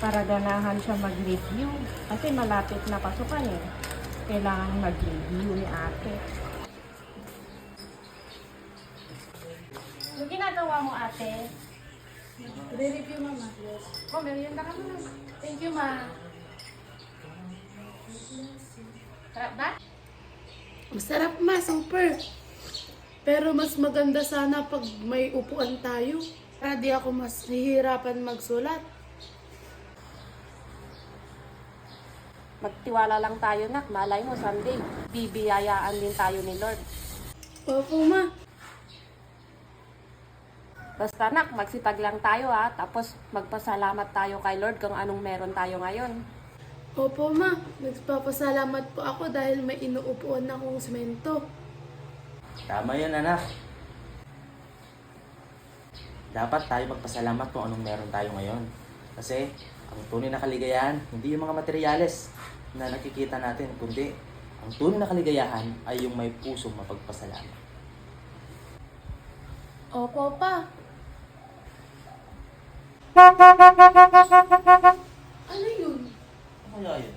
para ganahan siya mag-review. Kasi malapit na pasukan eh. Kailangan mag-review ni ate. Ano ginagawa mo, ate? Re-review, mama. Oh, merienda ka muna. Thank you, ma. Sarap ba? Masarap, ma. Super. Pero mas maganda sana pag may upuan tayo. Para di ako mas nahihirapan magsulat. Magtiwala lang tayo, nak. Malay mo, someday, bibiyayaan din tayo ni Lord. Opo, ma. Basta, nak, magsipag lang tayo, ha. Tapos, magpasalamat tayo kay Lord kung anong meron tayo ngayon. Opo, ma. Nagpapasalamat po ako dahil may inuupuan akong semento. Tama yun, anak. Dapat tayo magpasalamat kung anong meron tayo ngayon. Kasi, ang tunay na kaligayahan, hindi yung mga materyales na nakikita natin, kundi ang tunay na kaligayahan ay yung may pusong mapagpasalamat. Opo, pa. Ano yun? Ano kaya yun?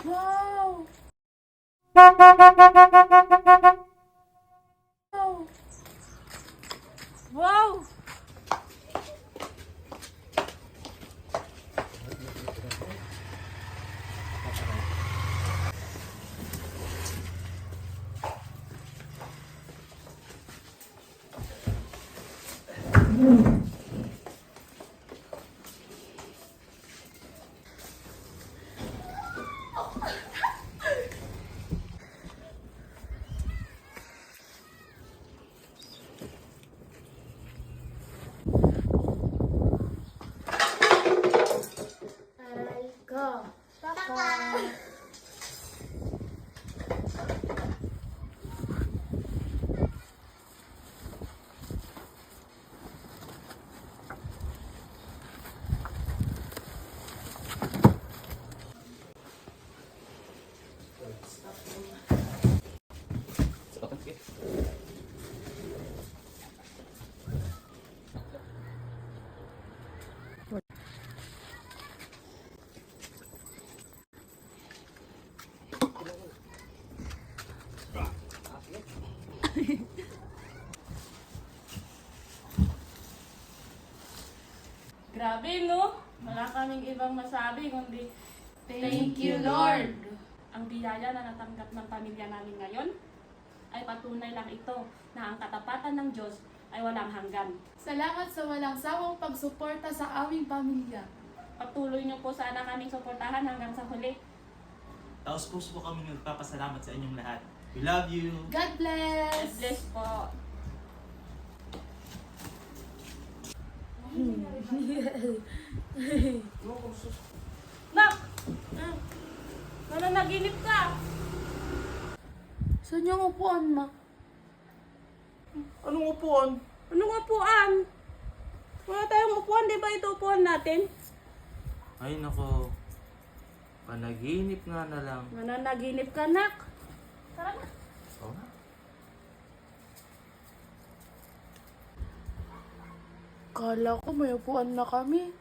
Wow! Wow! Wow! Aray ko. Papa. Grabe, no? Wala kaming ibang masabi, kundi thank you, Lord. Ang biyaya na natanggap ng pamilya namin ngayon ay patunay lang ito na ang katapatan ng Diyos ay walang hanggan. Salamat sa walang sawang pagsuporta sa aming pamilya. Patuloy niyo po sana kaming suportahan hanggang sa huli. Taos puso po kami nagpapasalamat sa inyong lahat. We love you! God God bless! bless po. Nak! Nananaginip ka? Saan yung upuan, ma? Anong upuan? Anong upuan? Wala tayong upuan, di ba ito upuan natin? Ay nako, panaginip nga na lang. Nananaginip ka, nak. Tara na. Oo nga. Kala ko may upuan na kami.